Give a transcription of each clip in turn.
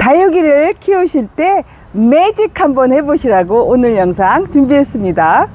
다육이를 키우실 때 매직 한번 해보시라고 오늘 영상 준비했습니다.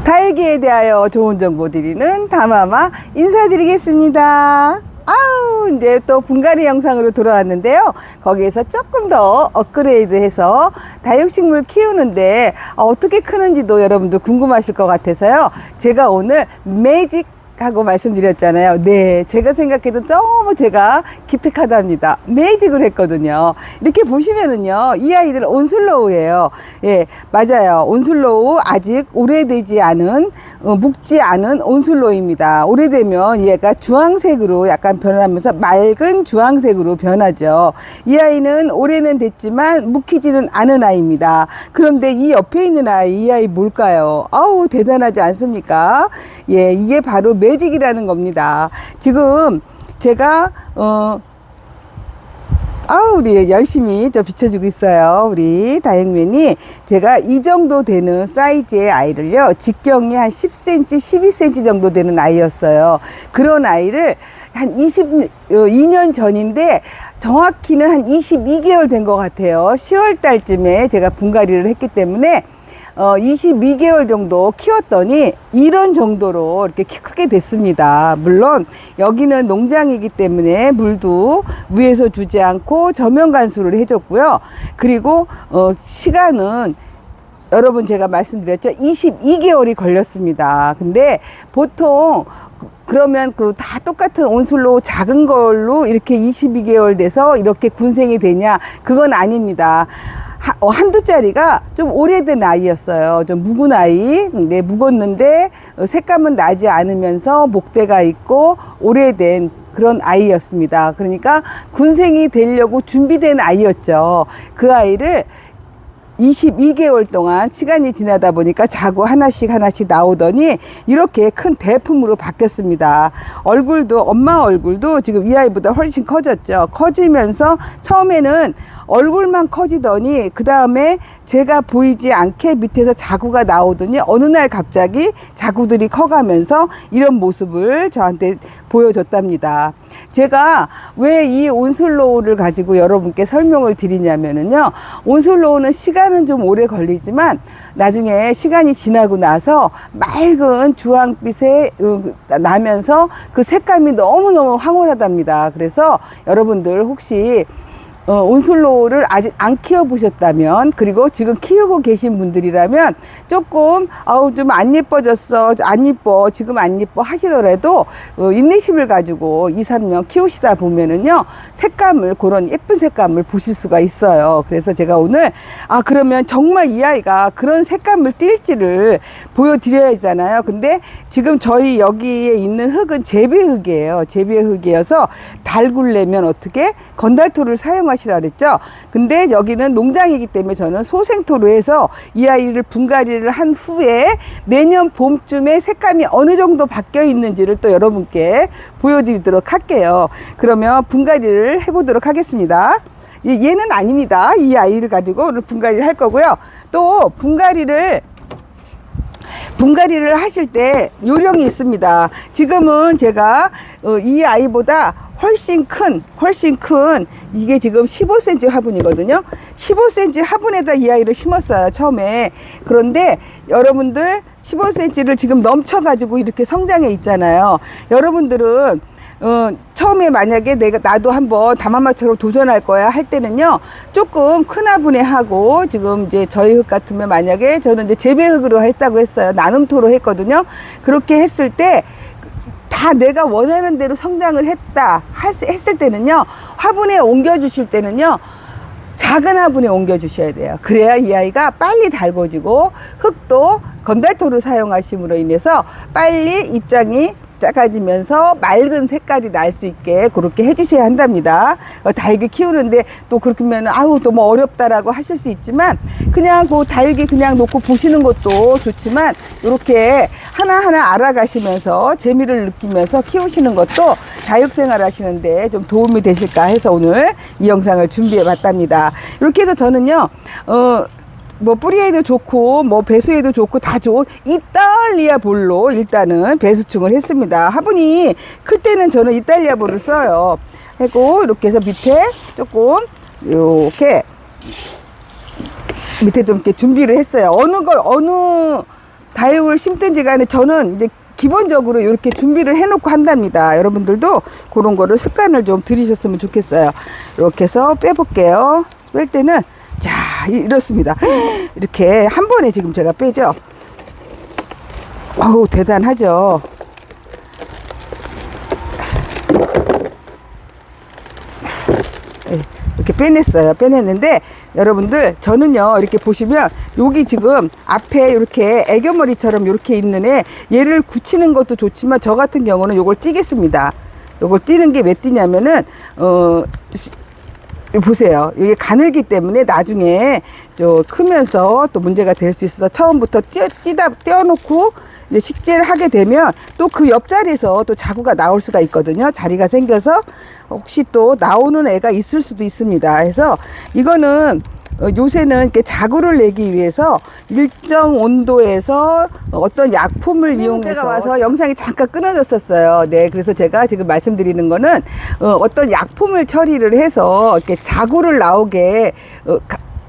다육이에 대하여 좋은 정보 드리는 다마마 인사드리겠습니다. 아우, 이제 또 분갈이 영상으로 돌아왔는데요. 거기에서 조금 더 업그레이드 해서 다육식물 키우는데 어떻게 크는지도 여러분들 궁금하실 것 같아서요. 제가 오늘 매직 하고 말씀드렸잖아요. 네, 제가 생각해도 너무 제가 기특하답니다. 매직을 했거든요. 이렇게 보시면은요, 이 아이들은 온슬로우예요. 예, 맞아요. 온슬로우 아직 오래되지 않은 묵지 않은 온슬로우입니다. 오래되면 얘가 주황색으로 약간 변하면서 맑은 주황색으로 변하죠. 이 아이는 올해는 됐지만 묵히지는 않은 아이입니다. 그런데 이 옆에 있는 아이, 이 아이 뭘까요? 아우, 대단하지 않습니까? 예, 이게 바로 매직이라는 겁니다. 지금 제가 우리 열심히 저 비춰주고 있어요. 우리 다육맨이 제가 이 정도 되는 사이즈의 아이를요, 직경이 한 10cm, 12cm 정도 되는 아이였어요. 그런 아이를 한 22년 전인데 정확히는 한 22개월 된 것 같아요. 10월 달쯤에 제가 분갈이를 했기 때문에 22개월 정도 키웠더니 이런 정도로 이렇게 크게 됐습니다. 물론 여기는 농장이기 때문에 물도 위에서 주지 않고 저면 관수를 해줬고요. 그리고 시간은 여러분 제가 말씀드렸죠. 22개월이 걸렸습니다. 근데 보통 그러면 다 똑같은 온슬로우 작은 걸로 이렇게 22개월 돼서 이렇게 군생이 되냐? 그건 아닙니다. 한두 짜리가 좀 오래된 아이였어요. 좀 묵은 아이. 근데 묵었는데 색감은 나지 않으면서 목대가 있고 오래된 그런 아이였습니다. 그러니까 군생이 되려고 준비된 아이였죠. 그 아이를 22개월 동안 시간이 지나다 보니까 자고 하나씩 나오더니 이렇게 큰 대품으로 바뀌었습니다. 얼굴도, 엄마 얼굴도 지금 이 아이보다 훨씬 커졌죠. 커지면서 처음에는 얼굴만 커지더니 그 다음에 제가 보이지 않게 밑에서 자구가 나오더니 어느 날 갑자기 자구들이 커가면서 이런 모습을 저한테 보여줬답니다. 제가 왜 이 온슬로우를 가지고 여러분께 설명을 드리냐면은요, 온슬로우는 시간은 좀 오래 걸리지만 나중에 시간이 지나고 나서 맑은 주황빛에 나면서 그 색감이 너무너무 황홀하답니다. 그래서 여러분들 혹시 온슬로우를 아직 안 키워보셨다면, 그리고 지금 키우고 계신 분들이라면 조금 좀 안 예뻐졌어, 안 예뻐, 지금 안 예뻐 하시더라도 인내심을 가지고 2, 3년 키우시다 보면은요, 색감을, 그런 예쁜 색감을 보실 수가 있어요. 그래서 제가 오늘 그러면 정말 이 아이가 그런 색감을 띌지를 보여드려야 하잖아요. 근데 지금 저희 여기에 있는 흙은 재배흙이에요. 재배흙이어서 달굴려면 어떻게 건달토를 사용하시라 그랬죠. 근데 여기는 농장이기 때문에 저는 소생토로 해서 이 아이를 분갈이를 한 후에 내년 봄쯤에 색감이 어느 정도 바뀌어 있는지를 또 여러분께 보여드리도록 할게요. 그러면 분갈이를 해보도록 하겠습니다. 얘는 아닙니다. 이 아이를 가지고 오늘 분갈이를 할 거고요. 또 분갈이를 하실 때 요령이 있습니다. 지금은 제가 이 아이보다 훨씬 큰 이게 지금 15cm 화분이거든요. 15cm 화분에다 이 아이를 심었어요, 처음에. 그런데 여러분들 15cm를 지금 넘쳐가지고 이렇게 성장해 있잖아요. 여러분들은 처음에 만약에 나도 한번 다마마처럼 도전할 거야 할 때는요, 조금 큰 화분에 하고, 지금 이제 저희 흙 같으면 만약에 저는 이제 재배흙으로 했다고 했어요. 나눔토로 했거든요. 그렇게 했을 때 다 내가 원하는 대로 성장을 했을 때는요, 화분에 옮겨 주실 때는요, 작은 화분에 옮겨 주셔야 돼요. 그래야 이 아이가 빨리 달궈지고, 흙도 건달토를 사용하심으로 인해서 빨리 입장이 작아지면서 맑은 색깔이 날 수 있게 그렇게 해주셔야 한답니다. 다육이 키우는데 또 그렇게면 또 뭐 어렵다라고 하실 수 있지만, 그냥 그 다육이 그냥 놓고 보시는 것도 좋지만 이렇게 하나하나 알아가시면서 재미를 느끼면서 키우시는 것도 다육생활 하시는데 좀 도움이 되실까 해서 오늘 이 영상을 준비해 봤답니다. 이렇게 해서 저는요, 뭐 뿌리에도 좋고 뭐 배수에도 좋고 다 좋은 이탈리아 볼로 일단은 배수충을 했습니다. 화분이 클 때는 저는 이탈리아 볼을 써요. 하고 이렇게 해서 밑에 조금 이렇게 밑에 좀 이렇게 준비를 했어요. 어느 다육을 심든지 간에 저는 이제 기본적으로 이렇게 준비를 해놓고 한답니다. 여러분들도 그런 거를 습관을 좀 들이셨으면 좋겠어요. 이렇게 해서 빼볼게요. 뺄 때는 자, 이렇습니다. 이렇게 한 번에 지금 제가 빼죠. 어우, 대단하죠. 이렇게 빼냈어요. 빼냈는데 여러분들 저는요 이렇게 보시면 여기 지금 앞에 이렇게 애교머리처럼 이렇게 있는 애 얘를 굳히는 것도 좋지만 저 같은 경우는 요걸 띄겠습니다. 요걸 띄는 게 왜 띄냐면은 보세요. 이게 가늘기 때문에 나중에 크면서 또 문제가 될 수 있어서 처음부터 띄어놓고 이제 식재를 하게 되면 또 그 옆자리에서 또 자구가 나올 수가 있거든요. 자리가 생겨서 혹시 또 나오는 애가 있을 수도 있습니다. 그래서 이거는 요새는 이렇게 자구를 내기 위해서 일정 온도에서 어떤 약품을 이용해서 와서 영상이 잠깐 끊어졌었어요. 네, 그래서 제가 지금 말씀드리는 거는 어떤 약품을 처리를 해서 이렇게 자구를 나오게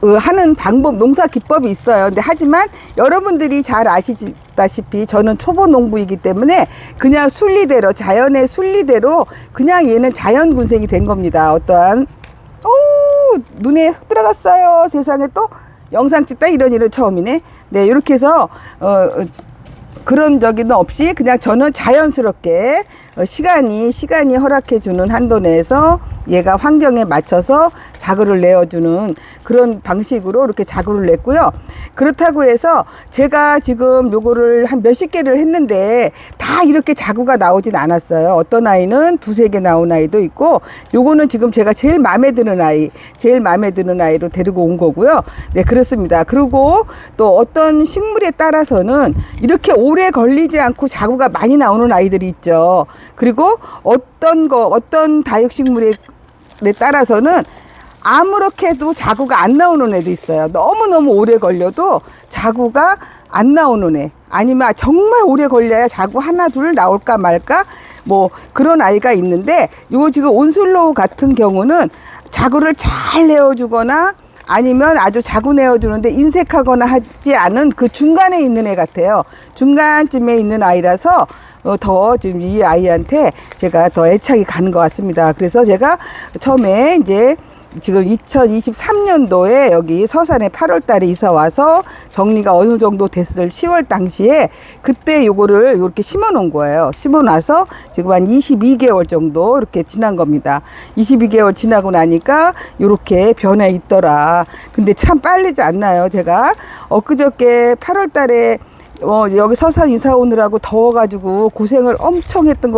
하는 방법, 농사 기법이 있어요. 근데 하지만 여러분들이 잘 아시다시피 저는 초보 농부이기 때문에 그냥 순리대로, 자연의 순리대로 그냥 얘는 자연 군생이 된 겁니다. 어떠한 눈에 흙 들어갔어요. 세상에 또 영상 찍다 이런 처음이네. 네, 이렇게 해서 그런 적은 없이 그냥 저는 자연스럽게 시간이 허락해주는 한도 내에서 얘가 환경에 맞춰서 자구를 내어주는 그런 방식으로 이렇게 자구를 냈고요. 그렇다고 해서 제가 지금 요거를 한 몇십 개를 했는데 다 이렇게 자구가 나오진 않았어요. 어떤 아이는 두세 개 나온 아이도 있고 요거는 지금 제가 제일 마음에 드는 아이로 데리고 온 거고요. 네, 그렇습니다. 그리고 또 어떤 식물에 따라서는 이렇게 오래 걸리지 않고 자구가 많이 나오는 아이들이 있죠. 그리고 어떤 다육식물에 따라서는 아무렇게 해도 자구가 안 나오는 애도 있어요. 너무너무 오래 걸려도 자구가 안 나오는 애. 아니면 정말 오래 걸려야 자구 하나 둘 나올까 말까 뭐 그런 아이가 있는데 요 지금 온슬로우 같은 경우는 자구를 잘 내어주거나 아니면 아주 자구 내어주는데 인색하거나 하지 않은 그 중간에 있는 애 같아요. 중간쯤에 있는 아이라서 더 지금 이 아이한테 제가 더 애착이 가는 것 같습니다. 그래서 제가 처음에 이제 지금 2023년도에 여기 서산에 8월 달에 이사 와서 정리가 어느 정도 됐을 10월 당시에 그때 요거를 이렇게 심어 놓은 거예요. 심어 놔서 지금 한 22개월 정도 이렇게 지난 겁니다. 22개월 지나고 나니까 이렇게 변해 있더라. 근데 참 빠르지 않나요? 제가 엊그저께 8월 달에 여기 서산 이사 오느라고 더워가지고 고생을 엄청 했던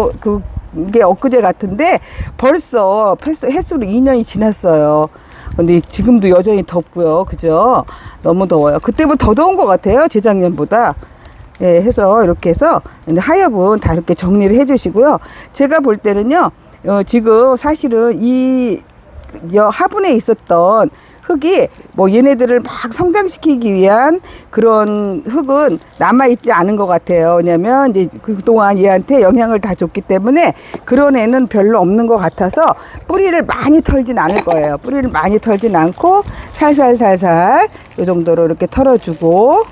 그게 엊그제 같은데 벌써 햇수로 2년이 지났어요. 근데 지금도 여전히 덥고요. 그죠? 너무 더워요. 그때보다 더 더운 것 같아요. 재작년보다. 예, 해서 이렇게 해서 하엽은 다 이렇게 정리를 해 주시고요. 제가 볼 때는요, 지금 사실은 이 화분에 있었던 흙이 뭐 얘네들을 막 성장시키기 위한 그런 흙은 남아있지 않은 것 같아요. 왜냐면 이제 그동안 얘한테 영향을 다 줬기 때문에 그런 애는 별로 없는 것 같아서 뿌리를 많이 털진 않을 거예요. 뿌리를 많이 털진 않고 살살살살 이 정도로 이렇게 털어주고,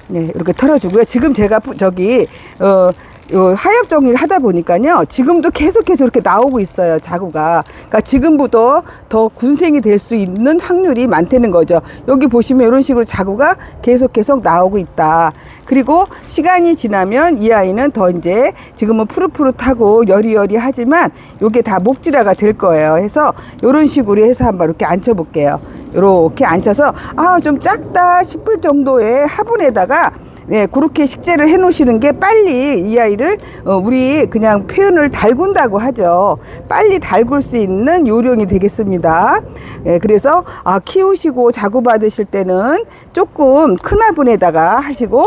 네, 이렇게 털어주고요. 지금 제가 요 하엽 정리를 하다 보니까요, 지금도 계속해서 이렇게 나오고 있어요, 자구가. 그러니까 지금보다 더 군생이 될 수 있는 확률이 많다는 거죠. 여기 보시면 이런 식으로 자구가 계속 나오고 있다. 그리고 시간이 지나면 이 아이는 더 이제 지금은 푸릇푸릇하고 여리여리하지만 요게 다 목질화가 될 거예요. 해서 이런 식으로 해서 한번 이렇게 앉혀 볼게요. 이렇게 앉혀서 좀 작다 싶을 정도의 화분에다가 네, 그렇게 식재를 해 놓으시는 게 빨리 이 아이를 우리 그냥 표현을 달군다고 하죠. 빨리 달굴 수 있는 요령이 되겠습니다. 네, 그래서 키우시고 자구 받으실 때는 조금 큰 화분에다가 하시고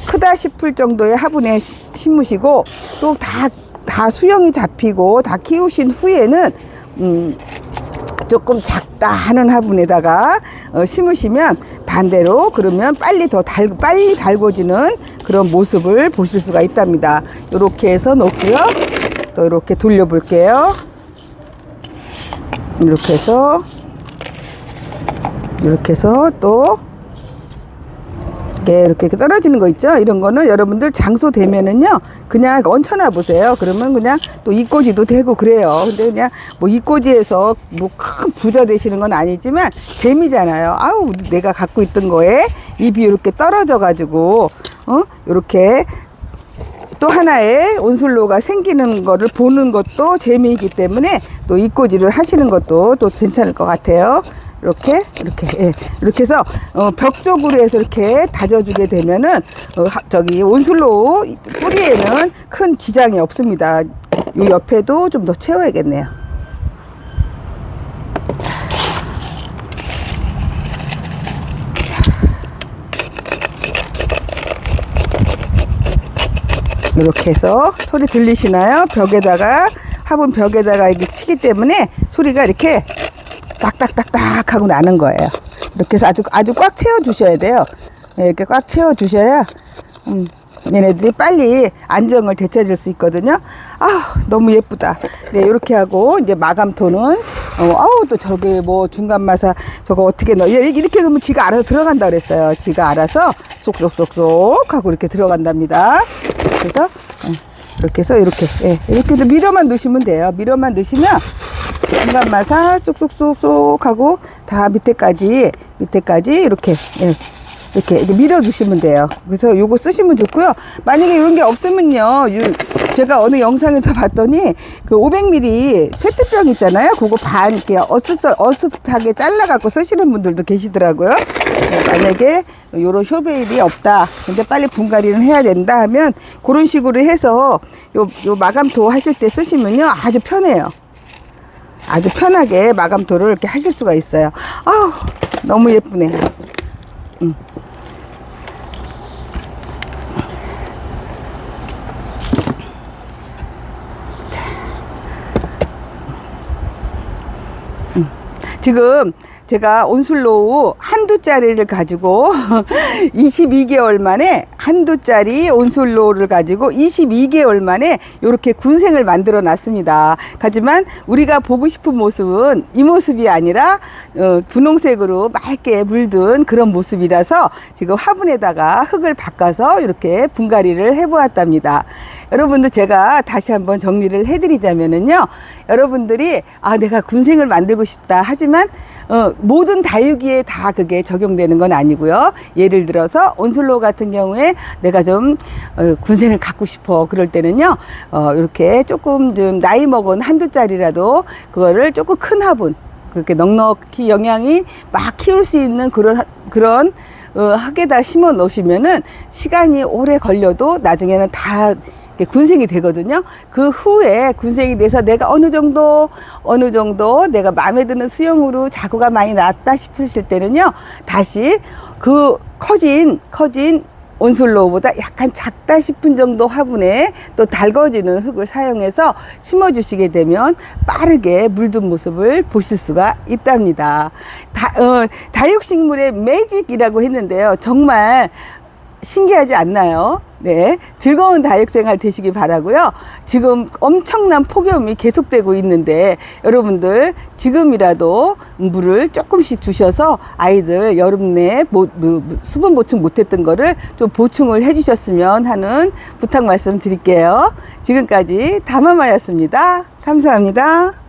크다 싶을 정도의 화분에 심으시고 또 다 수영이 잡히고 다 키우신 후에는 조금 작다 하는 화분에다가 심으시면 반대로 그러면 빨리 달궈지는 그런 모습을 보실 수가 있답니다. 이렇게 해서 놓고요. 또 이렇게 돌려볼게요. 이렇게 해서 또 이렇게 떨어지는 거 있죠? 이런 거는 여러분들 장소 되면은요, 그냥 얹혀놔 보세요. 그러면 그냥 또 이꼬지도 되고 그래요. 근데 그냥 뭐 이꼬지에서 뭐 큰 부자 되시는 건 아니지만 재미잖아요. 아우, 내가 갖고 있던 거에 잎이 이렇게 떨어져 가지고, 이렇게 또 하나의 온슬로우가 생기는 거를 보는 것도 재미이기 때문에 또 이꼬지를 하시는 것도 또 괜찮을 것 같아요. 이렇게 예. 이렇게 해서 벽 쪽으로 해서 이렇게 다져주게 되면은 저기 온슬로우 뿌리에는 큰 지장이 없습니다. 이 옆에도 좀 더 채워야겠네요. 이렇게 해서 소리 들리시나요? 화분 벽에다가 이렇게 치기 때문에 소리가 이렇게 딱딱딱딱 하고 나는 거예요. 이렇게 해서 아주 꽉 채워 주셔야 돼요. 네, 이렇게 꽉 채워 주셔야 얘네들이 빨리 안정을 되찾을 수 있거든요. 아, 너무 예쁘다. 네, 이렇게 하고 이제 마감토는 또 저게 뭐 중간 마사 저거 어떻게 넣어? 이렇게 넣으면 지가 알아서 들어간다 그랬어요. 지가 알아서 쏙쏙쏙쏙 하고 이렇게 들어간답니다. 그래서 이렇게 해서 이렇게 밀어만 넣으시면 돼요. 밀어만 넣으시면 중간 마사 쏙쏙쏙쏙 하고 다 밑에까지 이렇게 밀어 주시면 돼요. 그래서 요거 쓰시면 좋고요. 만약에 이런 게 없으면요, 제가 어느 영상에서 봤더니 그 500ml 페트병 있잖아요. 그거 반 이렇게 어슷하게 잘라 갖고 쓰시는 분들도 계시더라고요. 만약에 요런 쇼베일이 없다, 근데 빨리 분갈이를 해야 된다 하면 그런 식으로 해서 요 마감토 하실 때 쓰시면요, 아주 편해요. 아주 편하게 마감토를 이렇게 하실 수가 있어요. 아우, 너무 예쁘네. 지금 제가 온슬로우 한두 짜리를 가지고 22개월 만에 한두 짜리 온슬로우를 가지고 22개월 만에 이렇게 군생을 만들어 놨습니다. 하지만 우리가 보고 싶은 모습은 이 모습이 아니라 분홍색으로 맑게 물든 그런 모습이라서 지금 화분에다가 흙을 바꿔서 이렇게 분갈이를 해보았답니다. 여러분들, 제가 다시 한번 정리를 해드리자면은요, 여러분들이 내가 군생을 만들고 싶다 하지만 모든 다육이에 다 그게 적용되는 건 아니고요. 예를 들어서 온슬로우 같은 경우에 내가 좀 군생을 갖고 싶어 그럴 때는요, 이렇게 조금 좀 나이 먹은 한두 짜리라도 그거를 조금 큰 화분, 그렇게 넉넉히 영양이 막 키울 수 있는 그런 흙에다 심어 놓으시면은 시간이 오래 걸려도 나중에는 다 군생이 되거든요. 그 후에 군생이 돼서 내가 어느 정도 내가 마음에 드는 수영으로 자구가 많이 났다 싶으실 때는요, 다시 그 커진 온슬로우보다 약간 작다 싶은 정도 화분에 또 달궈지는 흙을 사용해서 심어주시게 되면 빠르게 물든 모습을 보실 수가 있답니다. 다육식물의 매직이라고 했는데요, 정말 신기하지 않나요? 네, 즐거운 다육생활 되시기 바라고요. 지금 엄청난 폭염이 계속되고 있는데 여러분들 지금이라도 물을 조금씩 주셔서 아이들 여름 내 수분 보충 못했던 거를 좀 보충을 해주셨으면 하는 부탁 말씀 드릴게요. 지금까지 다마마였습니다. 감사합니다.